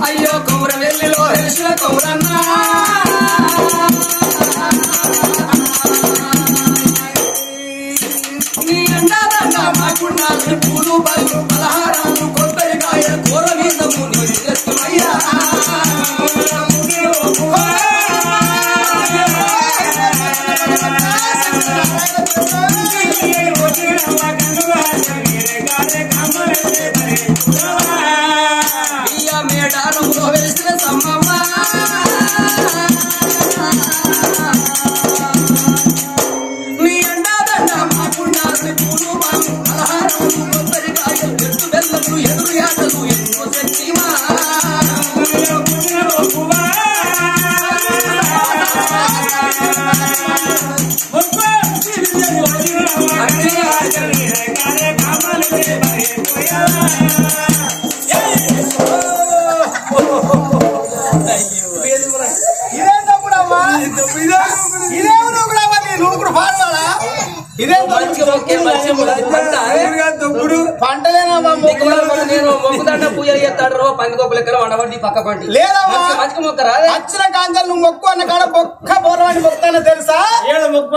అయ్యో కౌర వెళ్ళిలో హెల్సిన కౌరన్నా నీ అంటారంట మాకున్నా పూలు బళ్ళు పలహారాలు కొబ్బరికాయ కూర వీసము చేస్తున్నాయ్యా మేడారంలో వేసిన సమ్మమ్మ నీ అండాదండ మాకున్నారు పూలు బాలు పలహారాలు కొబ్బరికాయలు ఎత్తు బెల్లలు ఎదురు యాటలు ఎన్నో సచ్చిమా నేను మొక్కుదండ పూజలు చేస్తాడు పందికొక్క లెక్కలు వండవండి పక్క పండి లేదా మంచిగా మొక్కరా వచ్చిన కాంజలు నువ్వు మొక్కు అన్న కాడ ఒక్క బోరవాడి మొక్కుతానో తెలుసా ఏడ మొక్కు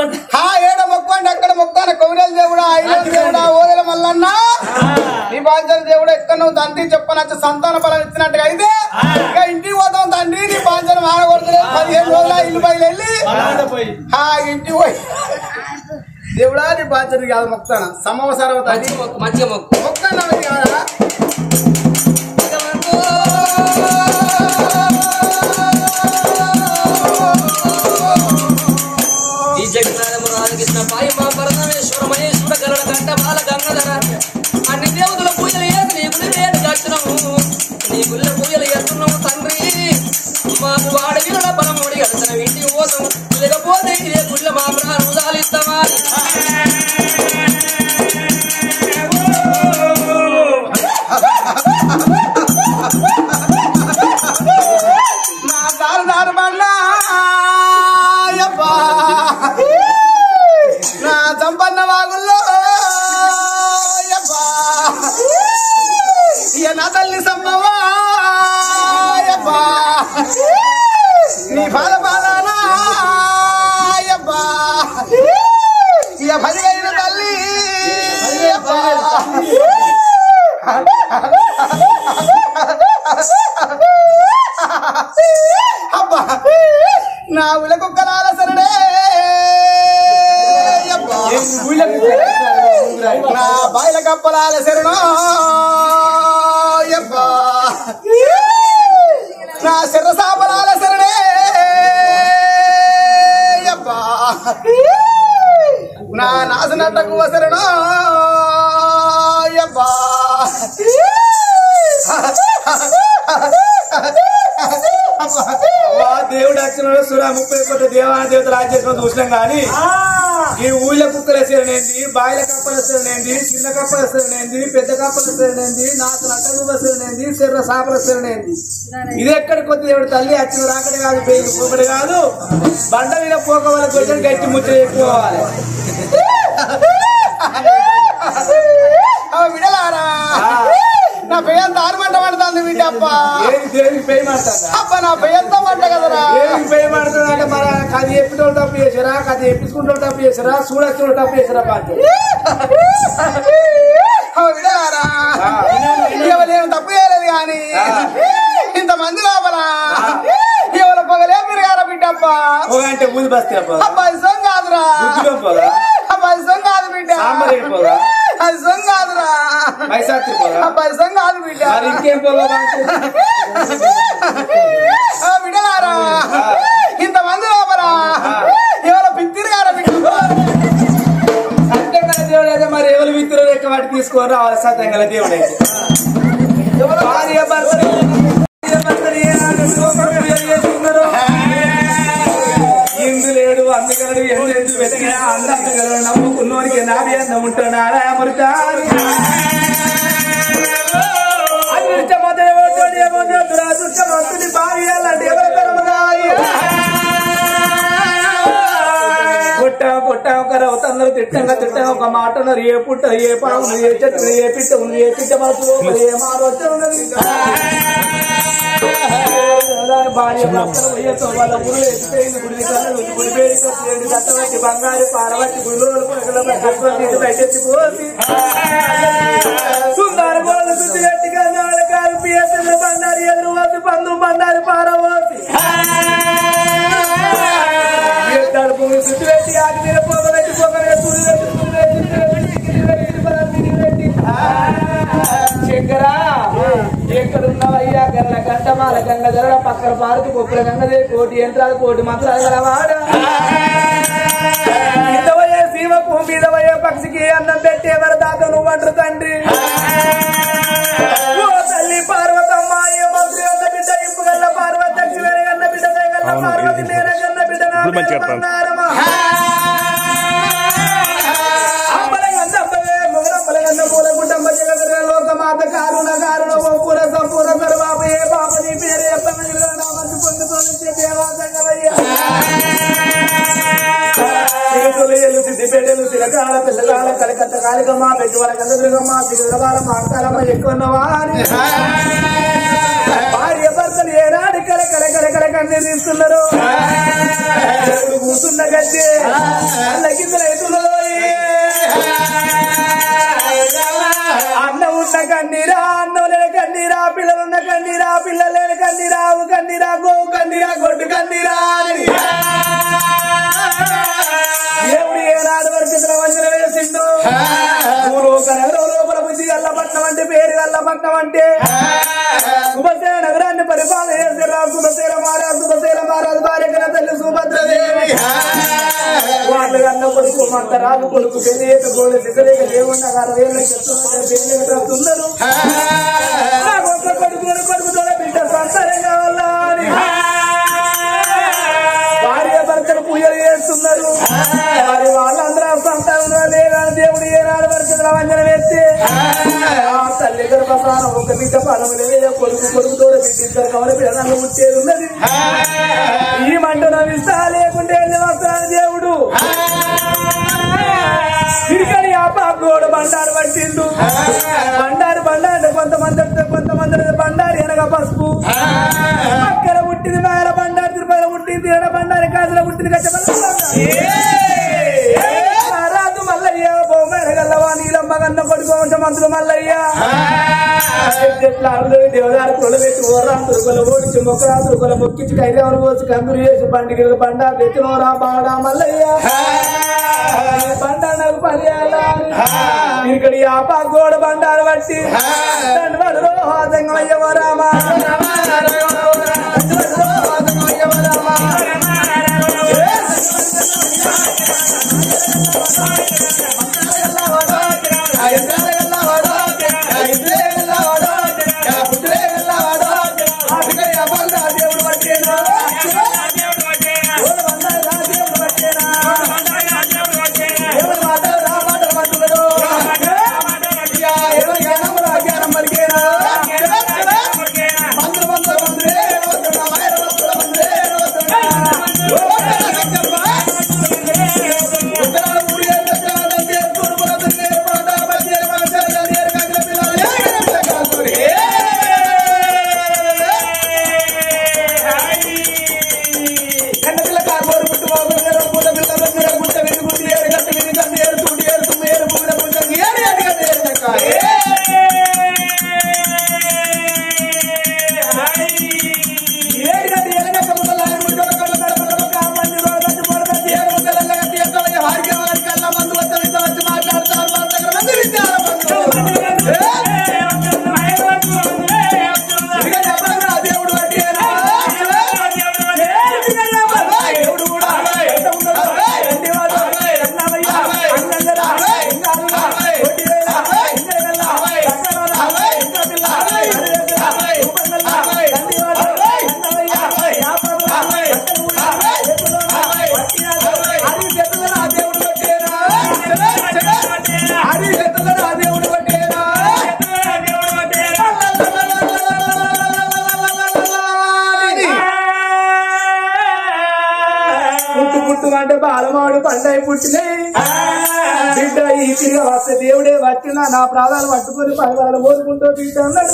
అంటే అక్కడ మొక్కాన కౌరల దేవుడా ఐరల దేవుడా ఓదల మల్లన్న నీ బాధ్యత దేవుడు ఎక్కడ నువ్వు తండ్రి చెప్పనచ్చ సంతాన బలం ఇచ్చినట్టుగా అయితే ఇంకా ఇంటికి పోతాం తండ్రి నీ బాధ్యత మానకూడదు 15 రోజుల ఇల్లు బయలు వెళ్ళి ఇంటికి పోయి దేవుడా నీ బాధ్యత కాదు మొక్తాను సంవత్సరం మంచిగా మొక్కన్నా కాదా ఈ జగన్నాథము రాజకృష్ణ పాయి మా పరమేశ్వర మహేశ్వర గరుడ గంట బాల గంగధర అన్ని దేవతల పూజలు చేసి నీ గుడి రేటు కట్టినము నీ గుళ్ళ పూజలు చేస్తున్నాము తండ్రి మాకు వాడి వినడ బలముడి కడతన ఇంటికి పోతాం లేకపోతే ఇదే గుళ్ళ మా ప్రాణం సాలిస్తామా నా దారు బండ్లా నా సంపన్న వాగుల్లో నా తల్లి సమ్మవా నీ బాల బాలనా ఇక 10 తల్లి అబ్బా నా ఉల కుక్కలాల సరడే నా బాయిల కప్పలాల శరణో నా శర్ర సాపలాల శరణే నా నాశనట్టకు శరణో దేవుడు వచ్చినాడు సురా 30 కోట్ల దేవత రాజ్యం చూసినాం గాని ఈ ఊళ్ళ కుక్కల శరణేంది బాయిల కప్పల శరణేంది చిన్న కప్పల శరణేంది పెద్ద కప్పల శరణేంది నాకు నట్టగువ శరణేంది శర్ర సాపల శరణేంది ఇది ఎక్కడికి కొద్ది దేవుడు తల్లి వచ్చిన రాకడి కాదు పేరు పోకడి కాదు బండ మీద పోక వాళ్ళ కొంచెం గట్టి ముచ్చట ఎక్కువాలి విడలారా నా పెయ్యంత ఆరుమంట పడుతుంది బిడ్డ అబ్బా పేయి మాడతా అబ్బా నా పెయ్యంత మంట కదరా పేయి మాడుతుంది అంటే మన కది ఎప్పిటోళ్ళు తప్పు చేసారా కది ఎప్పించుకుంటూ తప్పు చేసారా చూడొచ్చు తప్పు చేసారా బాధ్య విడలారా ఎవరు తప్పు చేయలేదు కానీ ఇంతమంది లోపల ఎవరు పొగలే పెరిగారా బిడ్డ అబ్బా అంటే ఊది బస్తే అబ్బా ఇష్టం కాదురా అబ్బా ఇష్టం కాదు బిడ్డ అది సొంగ కాదురా పైసం కాదు బిడ్డ ఇంకేం బిడ్డలారా ఇంతమంది లోపరా ఎవరో పిత్తిరు గారా బిడ్డ అంటే దేవుడు అయితే మరి ఎవరు పిత్తిరు లెక్క వాటి తీసుకొని రావాలి సత్యం గల దేవుడు అయితే ఎవరో భార్య భర్త ఇందులేడు అందుకలడు ఎందు వెతికినా అందగలడు నమ్ముకున్నోనికి నాభి అన్నం ఉంటాడా అమృత దురాదృష్టమంతుని భార్యాలంటే పుట్ట ఒక రవతన్నారు తిట్టంగా ఒక మాట ఉన్నారు ఏ పుట్ట ఏ పావును ఏ చెట్టు ఏ పిట్ట ఉంది ఏ పిట్ట మనసు ఏ మారొచ్చ ఉన్నది భార్య భర్తలు వయ్యతో వాళ్ళ గురువు ఎత్తిపోయింది గుడి కళ్ళు గుడి పేరు కట్టబట్టి బంగారు పారబట్టి గుడిలో బయటెత్తి పోసి సుందర గోళ్ళు శుద్ధి గట్టిగా నాలుగారు పిఎస్ఎల్ బండారు ఎదురు పోసి పందు బండారు పారబోసి భూమి శుద్ధి పెట్టి ఆగి మీద పోగబెట్టి శంకరా ఎక్కడున్నావయ్యా గల్ల గంటమాల గంగ జరగ పక్కన పార్కు కుక్కల గంగదే కోటి యంత్రాలు కోటి మంత్రాలు గలవాడ ఇంతవయ్యే సీమకు మీదవయ్యే పక్షికి అన్నం పెట్టే వరదాత నువ్వు అంటారు తండ్రి ఓ తల్లి పార్వతమ్మ ఏ మంత్రి అన్న బిడ్డ ఇప్పు గల్ల పార్వతి దక్షి వేరగన్న బిడ్డ గల్ల పార్వతి నేరగన్న బిడ్డ నారమ్మ లోకమాత కారుణ కారుణ పూర సంపూర్ణ సర్వాప ఏ పాప నీ పేరు పొందుకోనిచ్చే దేవాసంగమయ్యా సిద్ధిపేటలు తిరగాల పిల్లగాల కలకత్త కాలికమ్మ పెట్టుబడి కల్లదుర్గమ్మ సిగరవాల మాంకాలమ్మ ఎక్కువన్నవా భార్య భర్తలు ఏనాడు కల కన్నీరు తీస్తున్నారు కూర్చున్న గద్దె కిందలవుతున్నదో అన్న ఉన్న కన్నీరా అన్నం లేని కన్నీరా పిల్లలున్న కన్నీరా పిల్లలు లేని కన్నీరా ఆవు కన్నీరా గోవు కన్నీరా గొడ్డు కన్నీరా దేవుడు ఏనాడు వరకు వంచన వేసిండు లోపల బుద్ధి గల్లపట్నం అంటే పేరు గల్లపట్నం అంటే శుభసేన నగరాన్ని పరిపాలన చేసిరా శుభసేన మహారాజు భార్య తల్లి సుభద్రదేవి వాళ్ళు కన్న కొడుకు మంత రాజు కొడుకు పెళ్ళేక గోడ సిద్ధలేక దేవుళ్ళ 60 ఏళ్ళ చెప్తున్నారు కొడుకుతో బిడ్డ సంసారం కావాలా అని భార్య భర్తలు పూజలు చేస్తున్నారు మరి వాళ్ళందరూ సంతానం లేదా దేవుడు ఏనాడు వరకు వంజన వేస్తే ఆ తల్లి గర్భసానం ఒక బిడ్డ పదం లేదా కొడుకుతో బిడ్డ ఇద్దరు కవల పిల్లలు ముట్టేది ఉన్నది ఈ మంట నవ్విస్తా లేకుంటే వెళ్ళి వస్తాను దేవుడు తిరిగని ఆ పాపోడు బండారు పట్టిండు బండారు కొంతమంది బండారు ఎనగ పసుపు అక్కడ పుట్టింది మేల బండారు తిరుపతిలో పుట్టింది ఎన బండారు కాదులో పుట్టింది రాజు మల్లయ్య బొమ్మల గల్లవా నీలమ్మ గన్న కొడుకు వంశమంతులు మల్లయ్య దేవదారు కొలు పెట్టి ఓరాంతురుకొల ఓడించి మొక్కరాంతురుకొల మొక్కించి కైదేవను పోసి కందులు చేసి బండికి బండారు తెచ్చినోరా బాడా మల్లయ్య బండారు నాకు పర్యాలా ఇక్కడ ఆపా గోడ బండారు బట్టి దండవయ్యవ రామ పాలమాడు పండై పుట్టినాయి బిడ్డ ఈ తిరిగి వస్తే దేవుడే వచ్చినా నా ప్రాణాలు పట్టుకొని పగవాళ్ళు ఓదుకుంటూ బిడ్డ అన్నాడు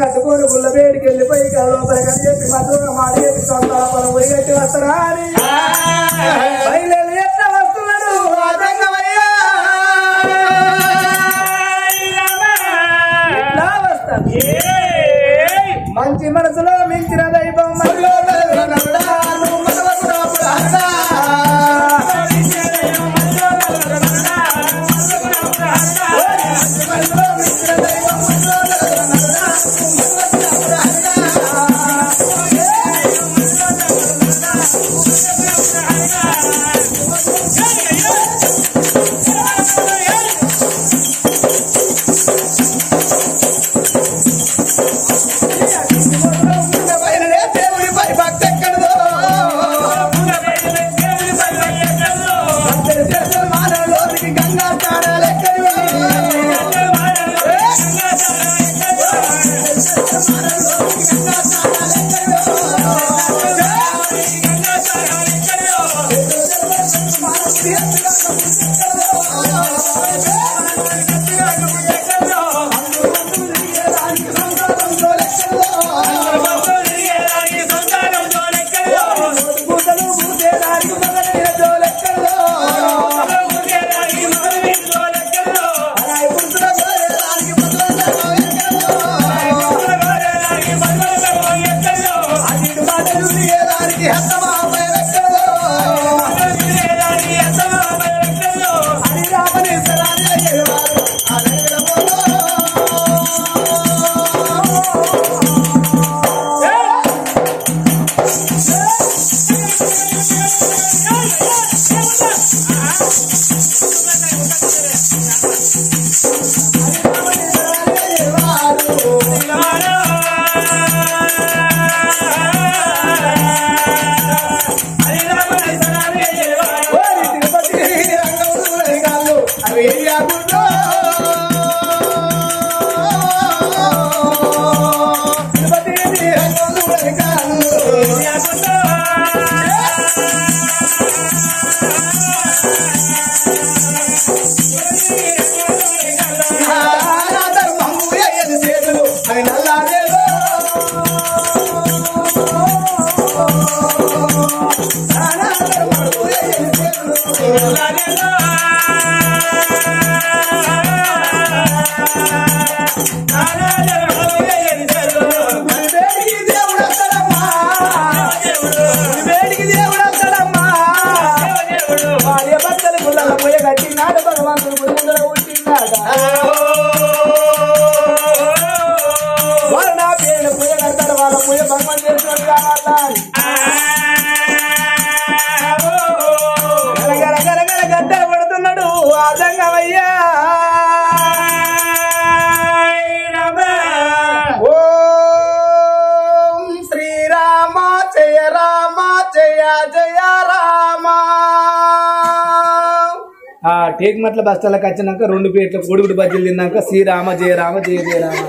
కట్టుకొని గుళ్ళ వేడికి వెళ్ళిపోయి లోపల కని చెప్పి మధుర మాట చెప్పి సొంతాల పొలం పోయి కట్టి వస్తారా అని బయలు ఎట్లా వస్తున్నాడు మంచి మనసులో మించిన దైవం గద్దలు పడుతున్నాడు ఆదంగమయ్యా ఓం శ్రీరామ జయ రామ జయ జయ రామ. ఆ టేక్ మట్ల బస్తాలకు వచ్చినాక 2 ప్లేట్ల కోడిగుడి బజ్జీలు తిన్నాక శ్రీరామ జయ రామ జయ జయ రామ.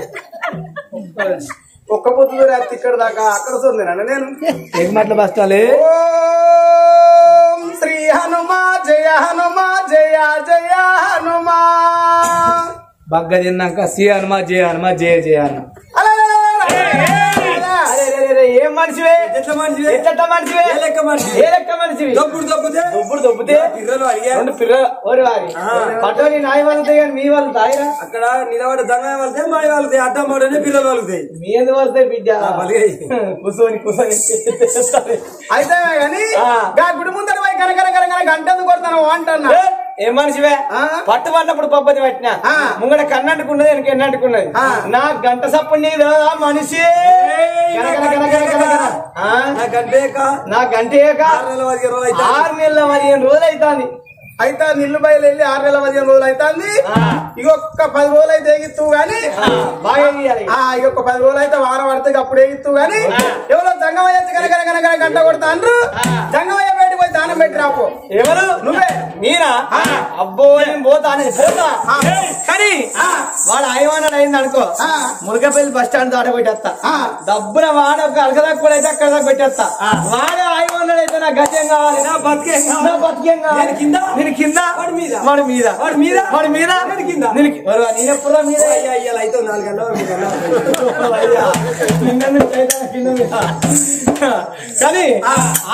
ఒక్క పొద్దు రాత్రి ఇక్కడ దాకా అక్కడ చూడలేనా నేను టేక్ మట్ల బస్తాలే. ఓం శ్రీ హనుమా జయ హనుమా జయ జయ హనుమా. బగ్గ తిన్నాక శ్రీ హనుమా జయ హనుమా జయ జయ హనుమ. ఏం మనిషివే ఎట్లా మనిషివే ఎట్లా మనిషివే ఏ లెక్క మనిషివి ఏ లెక్క మనిషివి దొప్పుడు దొబ్బుతే దొప్పుడు దొబ్బుతే పిర్రలు అడిగా పిర్రలు ఓరి వారి పట్టోని నాయి వాళ్ళతాయి కానీ మీ వాళ్ళు తాయిరా అక్కడ నిలబడి దంగా వాళ్ళతాయి మా వాళ్ళతాయి అడ్డం పడనే పిల్లలు వాళ్ళతాయి మీ ఎందుకు వస్తాయి బిడ్డ కూర్చొని కూర్చొని అయితే కానీ గుడి ముందర పోయి కనకర కనకర గంటెందుకు కొడతాను అంటున్నా. ఏం మనిషివే పట్టు పడినప్పుడు పబ్బతి పట్టినా ముంగడ కన్నంటుకున్నది వెనక ఎన్నంటుకున్నది నా గంట సప్పుడు నీదా మనిషి నా గంటే 6 నెలల 15 రోజులు అవుతుంది. అయితే నిల్లు బయలు వెళ్ళి 6 నెలల 15 రోజులు అవుతుంది. ఇక ఒక్క 10 రోజులు అయితే ఎగిత్తు గాని ఇక ఒక్క 10 రోజులు అయితే వారం పడితే అప్పుడు ఎగిత్తు గాని ఎవరో జంగమయ్య కనకనకనకన గంట కొడతాండ్రు. జంగమయ్య బయటకు పోయి దానం పెట్టి రాపో. ఎవరు? నువ్వే. మీరా? అబ్బో నేను పోతా కానీ వాడు ఆయమన్నాడు అయింది అనుకో, మునకపల్లి బస్ స్టాండ్ దాట పెట్టేస్తా. డబ్బున వాడు ఒక అలకదాకా కూడా అయితే అక్కడ దాకా పెట్టేస్తా. వాడు ఆయమన్నాడు అయితే నా గత్యం కావాలి, నా బతికేం కావాలి. నేను కింద వాడి మీద వాడి మీద వాడి మీద వాడి మీద కింద నేనే పుర్ర మీద అయితే 4 గంటలు కానీ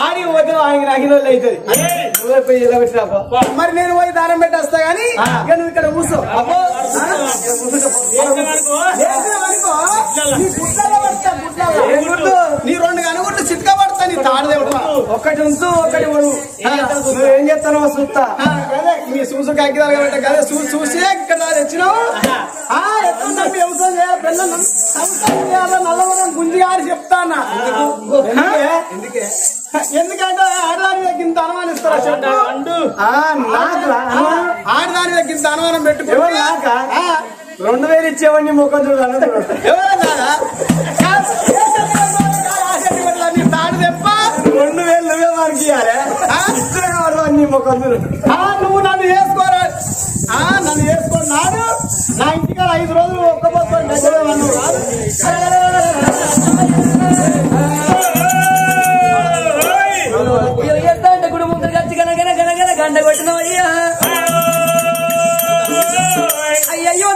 ఆడి పోతే ఆయన అగినోళ్ళు అవుతుంది. మరి నేను పోయి దానం పెట్టేస్తా గానీ నువ్వు ఇక్కడ కూర్చో. నీ 2 కనుగొట్టు చిట్కా పడతా. నీ తాడదేవుడు ఒకటి ఉంచు ఒకటి ఏం చెప్తానో చూస్తా. మీ చూసు కాకిదాలు కాబట్టి కదా చూసి ఇక్కడ తెచ్చినావు. వ్యవసాయం చేయాలి, పిల్లలు నల్లవరం గుంజి గారి చెప్తానా. ఎందుకంటే ఆడదాని దగ్గర ఇంత అనుమానిస్తారా చెప్పు. ఆడదాని దగ్గర ఇంత అనుమానం పెట్టుకోవాలి. 2000 ఇచ్చేవాడిని ముఖం చూడాలి. నీ తాడు తెప్ప 2000 నువ్వే మనకి నీ ముఖం నువ్వు నన్ను వేసుకోరా. నన్ను వేసుకున్నాడు. నా ఇంటికాడ 5 రోజులు ఒక్క పోతాను. అంటే కూడా ముందు ఖర్చు కనగన గనగన గంట కొట్టినవయ్యా. అయ్యయ్యో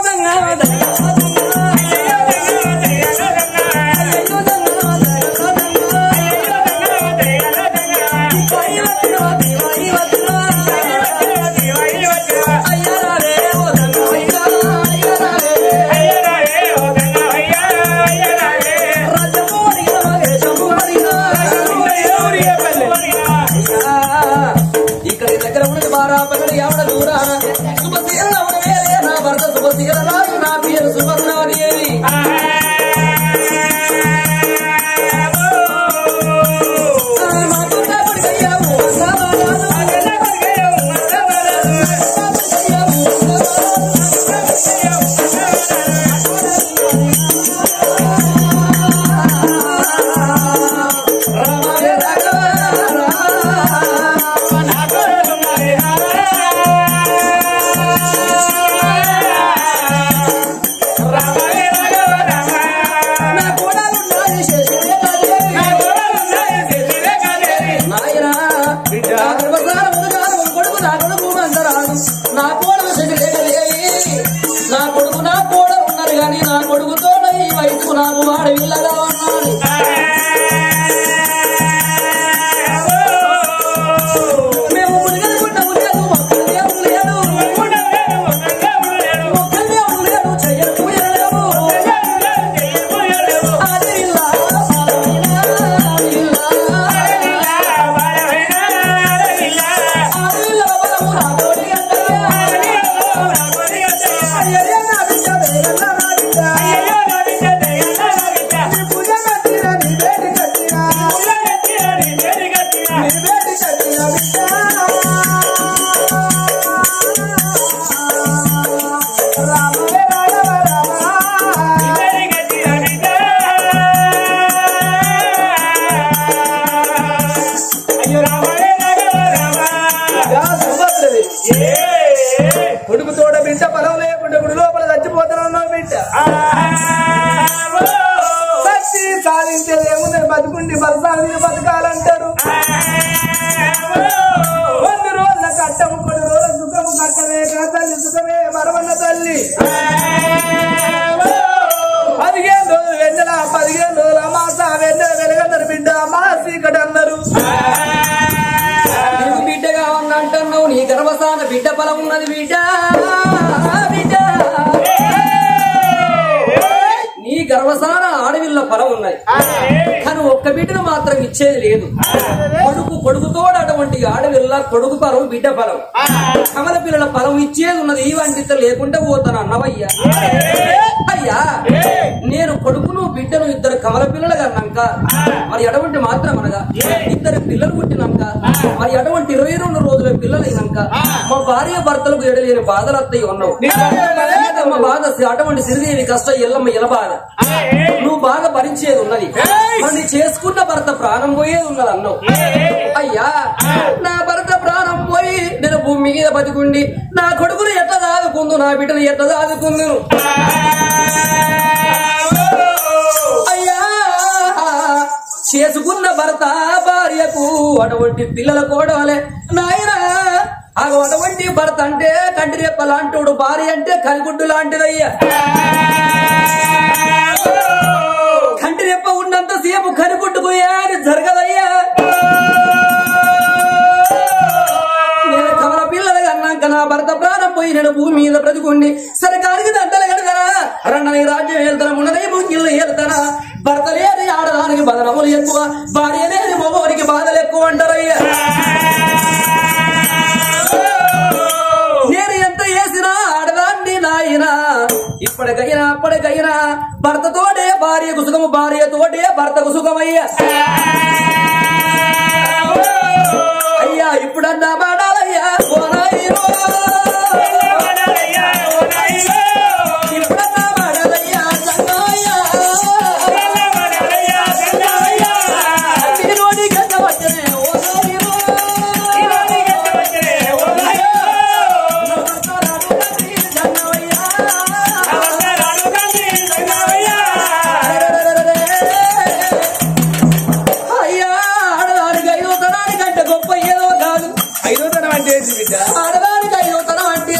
ఇక్కడ దగ్గర ఉన్నది బారా పగలు ఎవడ దూరా సుభద్ర నా భర్త సుభద్ర నా పేరు సుభద్రాదేవి. కొడుకు తోడ బిడ్డ పొలం లేకుండా గుడి లోపల చచ్చిపోతున్నావు బిడ్డ. సచ్చి సాధించేదేముంది బతుకుండి బతకాలని బతకాలంటారు. 100 రోజుల కట్టము 10 రోజుల సుఖము కట్టమే తల్లి సుఖమే మరవన్న తల్లి. 15 రోజులు వెన్నెల 15 రోజుల మాస వెన్నెల వెలగన్నారు బిడ్డ మాసీకటి అన్నారు. నీవు బిడ్డగా ఉన్నంటున్నావు నీ గర్భసాన బిడ్డ పొలం ఉన్నది బిడ్డ. నీ గర్భసాన ఆడవిల్ల పొలం ఉన్నది కానీ ఒక్క బిడ్డను మాత్రం ఇచ్చేది లేదు. కొడుకుతో అటువంటి ఆడవిల్ల కొడుకు పొలం బిడ్డ పొలం కమల పిల్లల పొలం ఇచ్చేది ఉన్నది. ఈ వంటితో లేకుండా పోతాను అన్నవయ్యా. అయ్యా నేను కొడుకును బిడ్డను ఇద్దరు కమల పిల్లలు కన్నాక మరి ఎటువంటి మాత్రం అనగా ఇద్దరు పిల్లలు పుట్టినాక మరి ఎటువంటి 22 రోజుల పిల్లలైనాక మా భార్య భర్తలకు ఎడలేని బాధలు అత్తయ్య ఉన్నావు. మా బాధ అటువంటి సిరిదేవి కష్టం ఎల్లమ్మ ఎల బాధ నువ్వు బాగా భరించేది ఉన్నది. మరి చేసుకున్న భర్త ప్రాణం పోయేది ఉన్నది అన్నావు. అయ్యా నా భర్త ప్రాణం పోయి నేను భూమి మీద బతికుండి నా కొడుకును ఎట్లా దాదుకుందు నా బిడ్డను ఎట్లా దాదుకుందు. అయ్యా చేసుకున్న భర్త భార్యకు అటువంటి పిల్లల కోడవలే నాయన అటువంటి భర్త అంటే కంటి రెప్ప లాంటోడు, భార్య అంటే కలిగుడ్డు లాంటిదయ్యా. కంటి రెప్ప ఉన్నంత సేపు కనిగుడ్డుకుయ్యా అని జరగదయ్యా. నేను కమల పిల్లలు కన్నాక నా భర్త ప్రాణం పోయి నేను భూమి మీద బ్రతుకుండి సరికాడికి దండలు కడతారా, రెండని రాజ్యం వెళ్తారా, ఉన్నదై ముగ్గిళ్ళు వెళ్తారా. భర్త లేని ఆడదానికి బదనములు ఎక్కువ, భార్య లేని మగవారికి బాధలు ఎక్కువ అంటారయ్యా. నేను ఎంత చేసినా ఆడదాన్ని నాయనా ఇప్పటికైనా అప్పటికైనా భర్తతోటే భార్యకు సుఖము, భార్యతోటే భర్తకు సుఖమయ్యా. అయ్యా ఇప్పుడన్నా మాడాలయ్యా ఇప్పుడన్నా మాడాలయ్యా నోటి గంట వచ్చనే ఆడదానికి 5వ తరం అంటే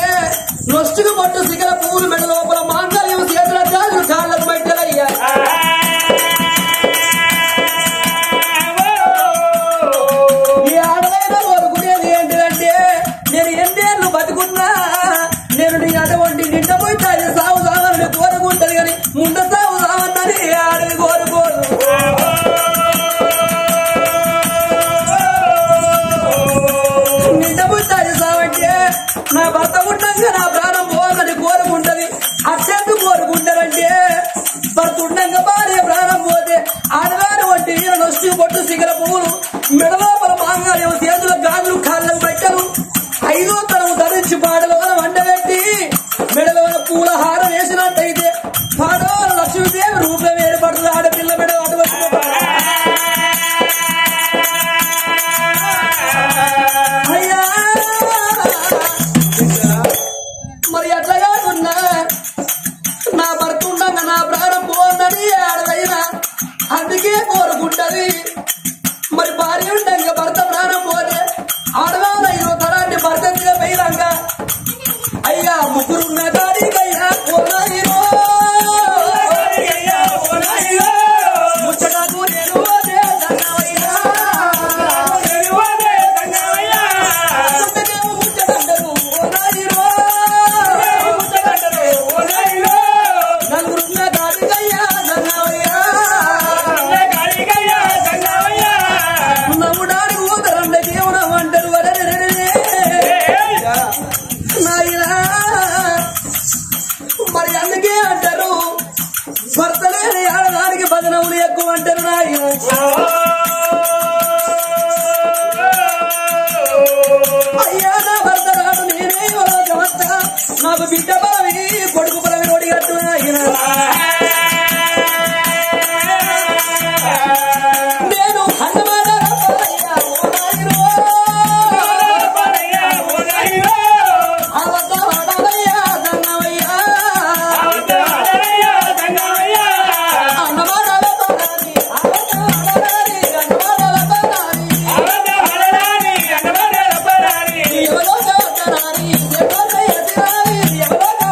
నొష్టుకు పట్టు సిగల పువ్వులు మెడ లోపల మాంగళ్యం చేతుల జాతులు కాళ్ళకు పెట్టలయ్యా. ఈ ఆడదైనా కోరుకునేది ఏంటిదంటే నేను ఎన్నేళ్ళు బతుకున్నా నేను నీ అటువంటి నిండపోయి తాగి సాగు సాగని కోరుకుంటది కానీ ముంద సాగు సాగన్నది ఆడని కోరుకోరు. నా భర్త ఉండంగా నా ప్రాణం పోవాలని కోరుకుంటది. అత్యంత కోరుకుంటారంటే భర్త ఉండంగా భార్య ప్రాణం పోతే ఆడదాని వంటి నొష్టి పొట్టు సిగల పువ్వులు మెడలోపల మాంగాలేమో చేతుల గాజులు కాళ్ళకు పెట్టలు 5వ తరం ధరించి పాడలోన వండబెట్టి మెడలోన పూల హారం వేసినట్టయితే పాడవల లక్ష్మీదేవి రూపం ఏర్పడుతుంది. ఆడపిల్ల మెడ అటువంటి అయ్యా మరి అట్లా కాకుండా నా భర్త ఉండగా నా ప్రాణం పోన్నది ఆడదైనా అందుకే కోరుకుంటది. మరి భార్య ఉండగా భర్త ప్రాణం పోతే ఆడవాళ్ళ 5వ తరాన్ని భర్త మీద పోయినాక అయ్యా ముగ్గురున్న దానికయ్యా ముచ్చటకు నేను నవ్వుడానికి ఊతరండ జీవనం అంటారు మరి అందుకే అంటారు భర్త లేని ఆడదానికి బదనములు ఎక్కువ అంటారు నాయన. అయ్యా నా భర్త రాడు నేనే లోకమంత నాకు బిడ్డ బలవి కొడుకు బలవి నోడి కట్టు నాయన. నేను ఎవరో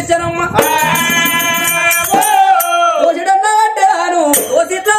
తెచ్చనమ్మా దోషడన్నా అంటే రాను దోషిట్లా